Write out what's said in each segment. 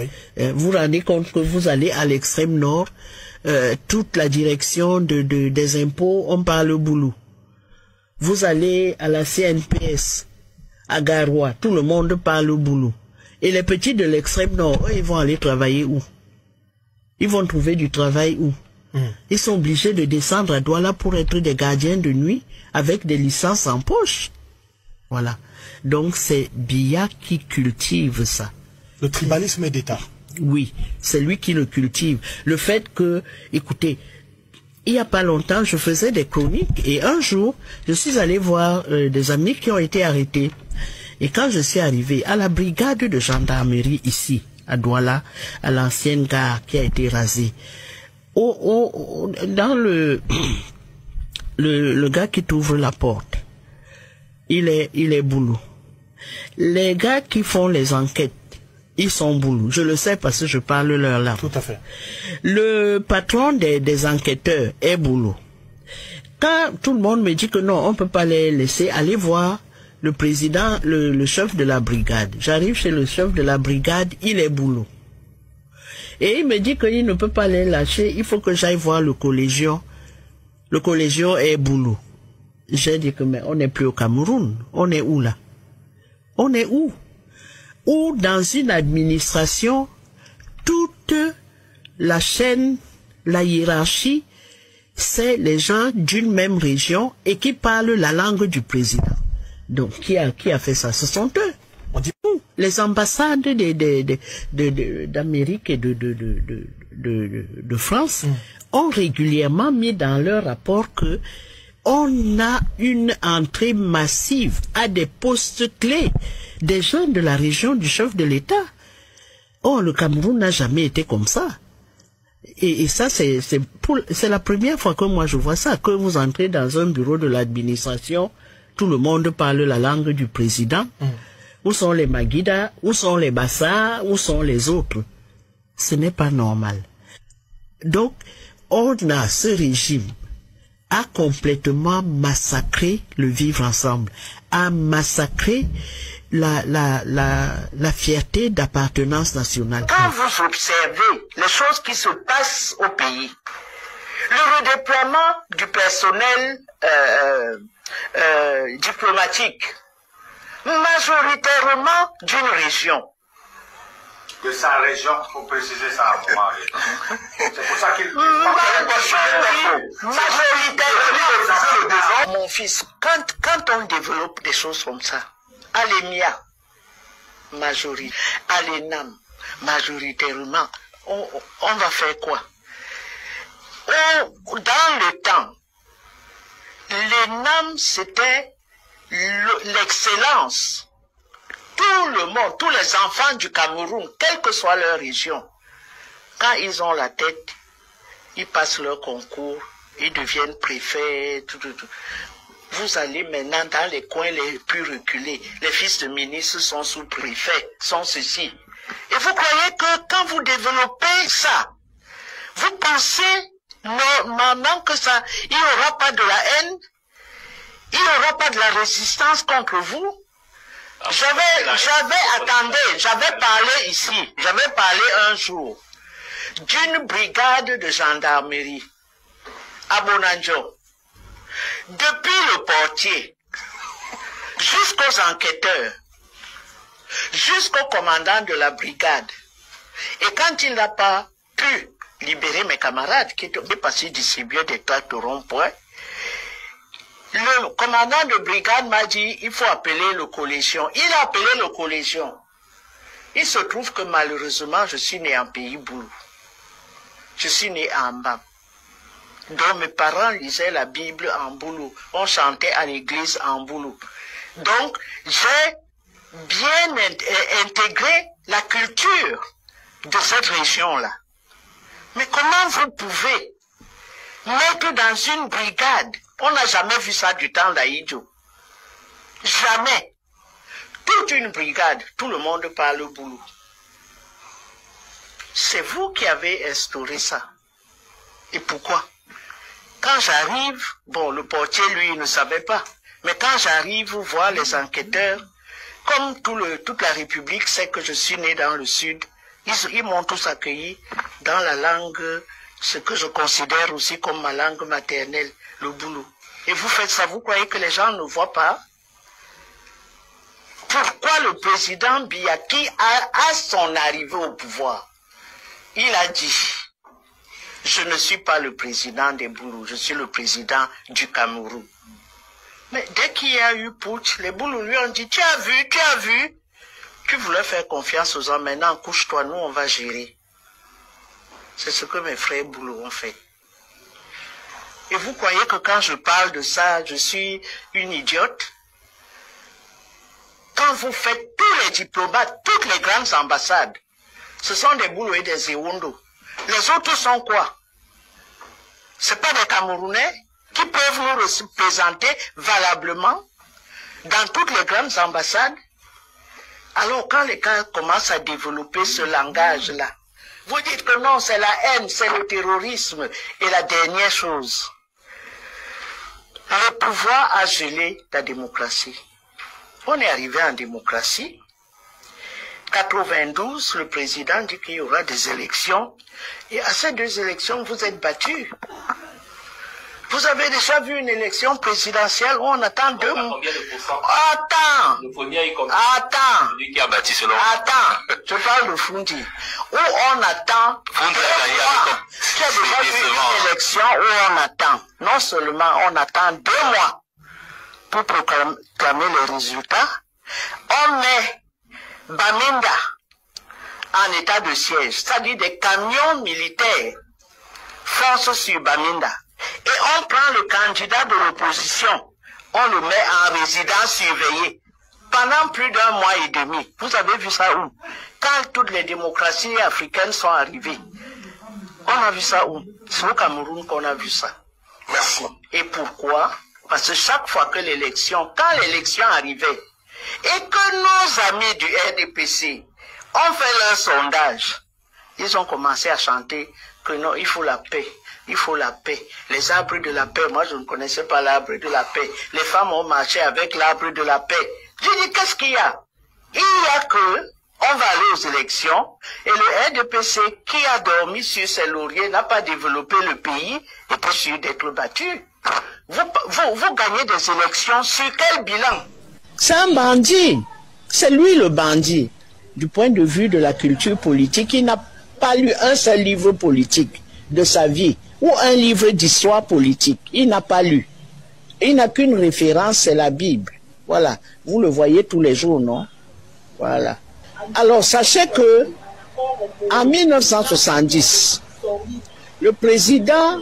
Oui. Vous vous rendez compte que vous allez à l'extrême nord, toute la direction des impôts, on parle boulot. Vous allez à la CNPS, à Garoua, tout le monde parle boulot. Et les petits de l'extrême nord, eux, ils vont aller travailler où? Ils vont trouver du travail où? Ils sont obligés de descendre à Douala pour être des gardiens de nuit avec des licences en poche. Voilà. Donc c'est Biya qui cultive ça. Le tribalisme d'État. Oui, c'est lui qui le cultive. Le fait que, écoutez, il n'y a pas longtemps, je faisais des chroniques et un jour, je suis allé voir des amis qui ont été arrêtés. Et quand je suis arrivé à la brigade de gendarmerie ici, à Douala, à l'ancienne gare qui a été rasée, dans le gars qui t'ouvre la porte, il est boulot. Les gars qui font les enquêtes, ils sont boulot. Je le sais parce que je parle leur langue. Tout à fait. Le patron des enquêteurs est boulot. Quand tout le monde me dit que non, on peut pas les laisser, aller voir le président, le chef de la brigade. J'arrive chez le chef de la brigade, il est boulot. Et il me dit qu'il ne peut pas les lâcher, il faut que j'aille voir le collégion. Le collégion est boulot. J'ai dit que mais on n'est plus au Cameroun. On est où là? On est où? Où dans une administration, toute la chaîne, la hiérarchie, c'est les gens d'une même région et qui parlent la langue du président. Donc qui a fait ça? Ce sont eux. On dit Les ambassades d'Amérique et de France ont régulièrement mis dans leur rapport que on a une entrée massive à des postes clés des gens de la région du chef de l'État. Oh, le Cameroun n'a jamais été comme ça. Et ça, c'est la première fois que moi je vois ça, que vous entrez dans un bureau de l'administration, tout le monde parle la langue du président. Où sont les Maguida? Où sont les Bassa? Où sont les autres? Ce n'est pas normal. Donc, on a ce régime a complètement massacré le vivre ensemble, a massacré la fierté d'appartenance nationale. Quand vous observez les choses qui se passent au pays, le redéploiement du personnel diplomatique, majoritairement d'une région. De sa région, il faut préciser ça à un moment. C'est pour ça qu'il... Majoritairement, mon fils, quand on développe des choses comme ça, à l'EMIA, à l'ENAM, majoritairement, on va faire quoi? Dans le temps, l'ENAM, c'était l'excellence. Tout le monde, tous les enfants du Cameroun, quelle que soit leur région, quand ils ont la tête, ils passent leur concours, ils deviennent préfets, tout. Vous allez maintenant dans les coins les plus reculés, les fils de ministres sont sous-préfets, sont ceci. Et vous croyez que quand vous développez ça, vous pensez normalement que ça, il n'y aura pas de la haine, il n'y aura pas de la résistance contre vous? J'avais parlé un jour d'une brigade de gendarmerie à Bonanjo. Depuis le portier, jusqu'aux enquêteurs, jusqu'au commandant de la brigade. Et quand il n'a pas pu libérer mes camarades qui étaient passés distribuer des tracts au rond-point, le commandant de brigade m'a dit, il faut appeler le collégion. Il a appelé le collégion. Il se trouve que malheureusement, je suis né en pays boulou. Je suis né en Mbam. Donc mes parents lisaient la Bible en boulou. On chantait à l'église en boulou. Donc, j'ai bien intégré la culture de cette région-là. Mais comment vous pouvez mettre dans une brigade? On n'a jamais vu ça du temps d'Aïdjo. Jamais. Toute une brigade, tout le monde parle boulot. C'est vous qui avez instauré ça. Et pourquoi? Quand j'arrive, bon, le portier, lui, il ne savait pas. Mais quand j'arrive voir les enquêteurs, comme toute la République sait que je suis né dans le sud, Ils m'ont tous accueilli dans la langue, ce que je considère aussi comme ma langue maternelle, le boulot. Et vous faites ça, vous croyez que les gens ne voient pas? Pourquoi le président Biya, qui à son arrivée au pouvoir, il a dit, je ne suis pas le président des Boulous, je suis le président du Cameroun. Mais dès qu'il y a eu putsch, les Boulous lui ont dit, tu as vu, tu voulais faire confiance aux hommes, maintenant couche-toi, nous on va gérer. C'est ce que mes frères Boulous ont fait. Et vous croyez que quand je parle de ça, je suis une idiote? Quand vous faites tous les diplomates, toutes les grandes ambassades, ce sont des Boulous et des Ewondo. Les autres sont quoi? Ce pas des Camerounais qui peuvent nous représenter valablement dans toutes les grandes ambassades. Alors quand les gens commencent à développer ce langage-là, vous dites que non, c'est la haine, c'est le terrorisme. Et la dernière chose, le pouvoir a gelé la démocratie. On est arrivé en démocratie. 92, le président dit qu'il y aura des élections. Et à ces 2 élections, vous êtes battus. Vous avez déjà vu une élection présidentielle où on attend 2 mois. Combien de pourcents? Attends. Le premier est combien? Attends. Celui qui a bâti selon. Attends. Je parle de Fundi. Où on attend. Fundi a gagné avec. Tu as déjà vu une élection où on attend. Non seulement on attend 2 mois pour proclamer les résultats. On met Bamenda en état de siège. C'est-à-dire des camions militaires foncent sur Bamenda. Et on prend le candidat de l'opposition, on le met en résidence surveillée pendant plus d'1 mois et demi. Vous avez vu ça où? Quand toutes les démocraties africaines sont arrivées, on a vu ça où? C'est au Cameroun qu'on a vu ça. Merci. Et pourquoi? Parce que chaque fois que l'élection, quand l'élection arrivait, et que nos amis du RDPC ont fait leur sondage, ils ont commencé à chanter que non, il faut la paix. Il faut la paix. Les arbres de la paix, moi je ne connaissais pas l'arbre de la paix. Les femmes ont marché avec l'arbre de la paix. Je dis, qu'est-ce qu'il y a? Il y a que, on va aller aux élections, et le RDPC qui a dormi sur ses lauriers, n'a pas développé le pays, était sûr d'être battu. Vous gagnez des élections sur quel bilan? C'est un bandit. C'est lui le bandit. Du point de vue de la culture politique, il n'a pas lu un seul livre politique de sa vie, ou un livre d'histoire politique. Il n'a pas lu. Il n'a qu'une référence, c'est la Bible. Voilà. Vous le voyez tous les jours, non? Voilà. Alors, sachez que, en 1970, le président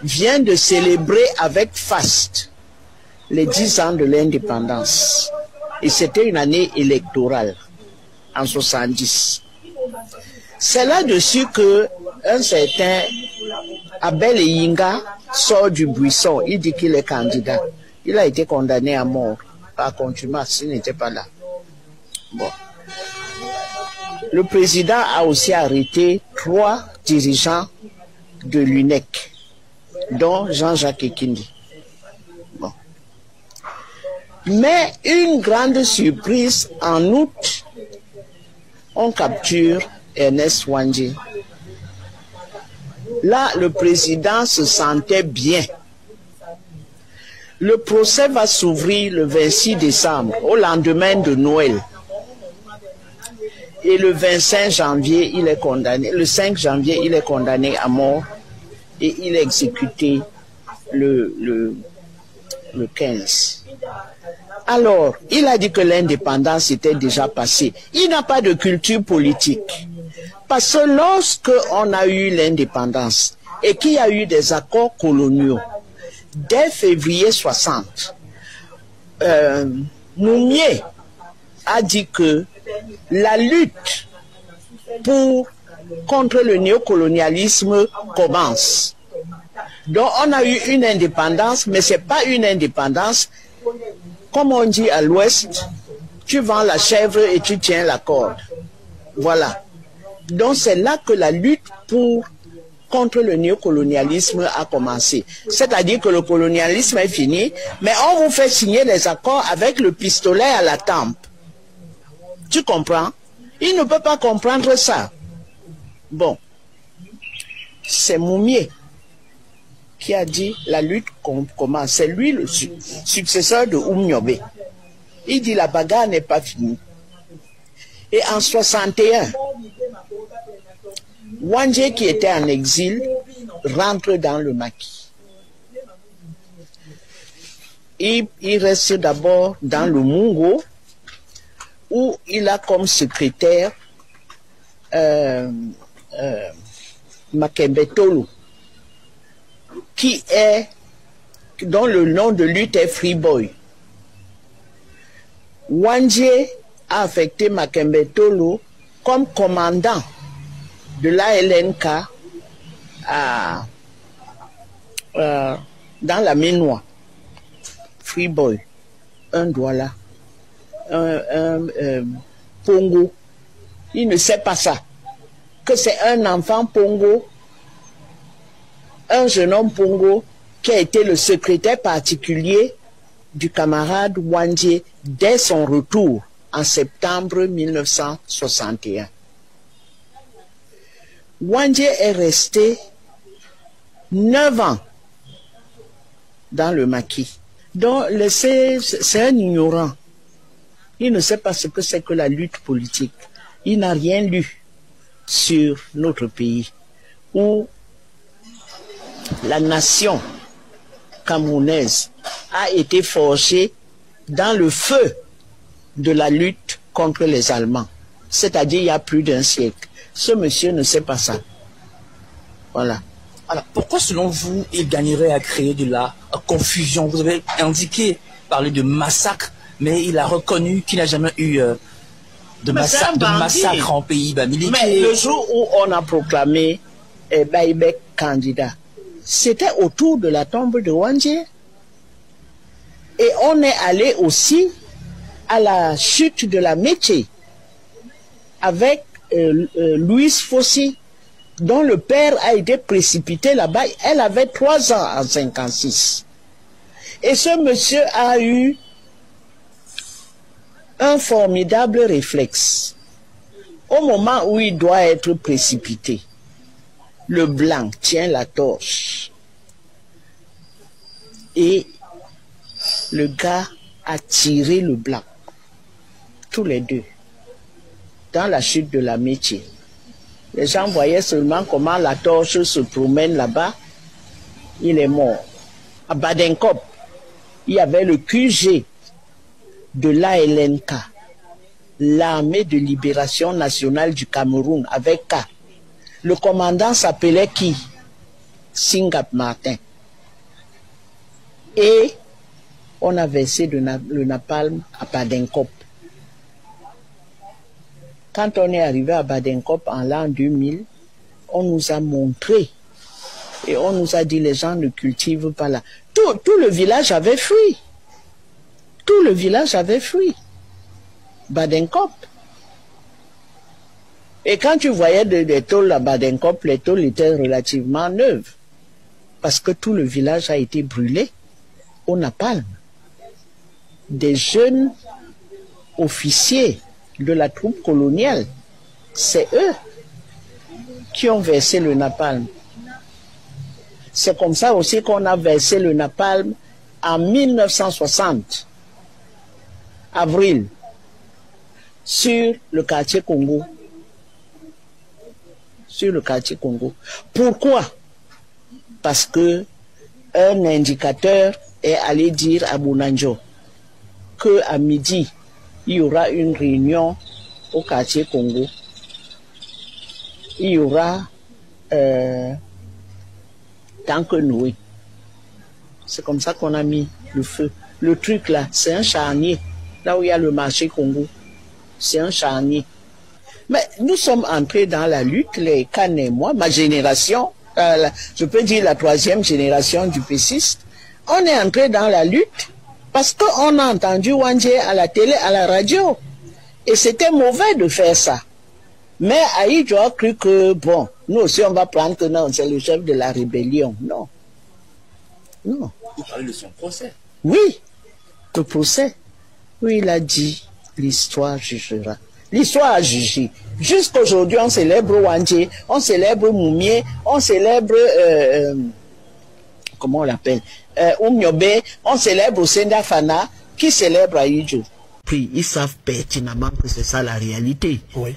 vient de célébrer avec faste les 10 ans de l'indépendance. Et c'était une année électorale, en 70. C'est là-dessus que un certain Abel Eyinga sort du buisson. Il dit qu'il est candidat. Il a été condamné à mort par contumace. Il n'était pas là. Bon. Le président a aussi arrêté 3 dirigeants de l'UNEC, dont Jean-Jacques Ekindi. Bon. Mais une grande surprise, en août, on capture Ernest Wandji. Là, le président se sentait bien. Le procès va s'ouvrir le 26 décembre, au lendemain de Noël. Et le 25 janvier, il est condamné. Le 5 janvier, il est condamné à mort. Et il est exécuté le 15. Alors, il a dit que l'indépendance était déjà passée. Il n'a pas de culture politique. Parce que lorsque on a eu l'indépendance et qu'il y a eu des accords coloniaux, dès février 60, Moumié a dit que la lutte contre le néocolonialisme commence. Donc on a eu une indépendance, mais ce n'est pas une indépendance, comme on dit à l'Ouest, tu vends la chèvre et tu tiens la corde. Voilà. Donc c'est là que la lutte contre le néocolonialisme a commencé. C'est-à-dire que le colonialisme est fini, mais on vous fait signer des accords avec le pistolet à la tempe. Tu comprends? Il ne peut pas comprendre ça. Bon, c'est Moumié qui a dit la lutte commence. C'est lui le successeur de Oumniobé. Il dit la bagarre n'est pas finie. Et en 61, Wandje qui était en exil rentre dans le maquis. Il reste d'abord dans le Mungo où il a comme secrétaire Makembe Tolo, dont le nom de lutte est Free Boy. Wandje a affecté Makembe Tolo comme commandant de l'ALNK dans la Ménois. Free Boy, un Douala, un Pongo. Il ne sait pas ça. Que c'est un enfant Pongo, un jeune homme Pongo qui a été le secrétaire particulier du camarade Wandje dès son retour en septembre 1961. Wandje est resté 9 ans dans le maquis. Donc, c'est un ignorant. Il ne sait pas ce que c'est que la lutte politique. Il n'a rien lu sur notre pays, où la nation camerounaise a été forgée dans le feu de la lutte contre les Allemands. C'est-à-dire il y a plus d'un siècle. Ce monsieur ne sait pas ça. Voilà. Alors, pourquoi, selon vous, il gagnerait à créer de la confusion? Vous avez indiqué, parlé de massacre, mais il a reconnu qu'il n'a jamais eu de massacre en pays. Mais le jour où on a proclamé Baïbek candidat, c'était autour de la tombe de Wandje. Et on est allé aussi à la chute de la Métier avec Louise Fossi, dont le père a été précipité là-bas. Elle avait 3 ans en 56. Et ce monsieur a eu un formidable réflexe. Au moment où il doit être précipité, le blanc tient la torche. Et le gars a tiré le blanc. Tous les deux. Dans la chute de la Métier. Les gens voyaient seulement comment la torche se promène là-bas. Il est mort. À Badenkop, il y avait le QG de l'ALNK, l'armée de libération nationale du Cameroun, avec K. Le commandant s'appelait qui? Singap Martin. Et on a versé le napalm à Badenkop. Quand on est arrivé à Badenkop en l'an 2000, on nous a montré et on nous a dit les gens ne cultivent pas là. Tout le village avait fui. Tout le village avait fui. Badenkop. Et quand tu voyais des tôles à Badenkop, les tôles étaient relativement neuves. Parce que tout le village a été brûlé au napalm. Des jeunes officiers de la troupe coloniale, c'est eux qui ont versé le napalm. C'est comme ça aussi qu'on a versé le napalm en 1960, avril, sur le quartier Congo. Sur le quartier Congo. Pourquoi? Parce que un indicateur est allé dire à Bounanjo qu'à midi, il y aura une réunion au quartier Congo. Il y aura tant que Noé. C'est comme ça qu'on a mis le feu. Le truc là, c'est un charnier. Là où il y a le marché Congo, c'est un charnier. Mais nous sommes entrés dans la lutte, les Kane et moi, ma génération, je peux dire la 3e génération du péciste, on est entrés dans la lutte parce qu'on a entendu Wandje à la télé, à la radio. Et c'était mauvais de faire ça. Mais Aïdjo a cru que, bon, nous aussi on va prendre que non, c'est le chef de la rébellion. Non. Non. Vous parlez de son procès. Oui, le procès. Oui, il a dit, l'histoire jugera. L'histoire a jugé. Jusqu'aujourd'hui, on célèbre Wandje, on célèbre Moumié, on célèbre, comment on l'appelle, Oumniobe, on célèbre Senda Fana, qui célèbre Aïdjo. Puis ils savent pertinemment que c'est ça la réalité. Oui.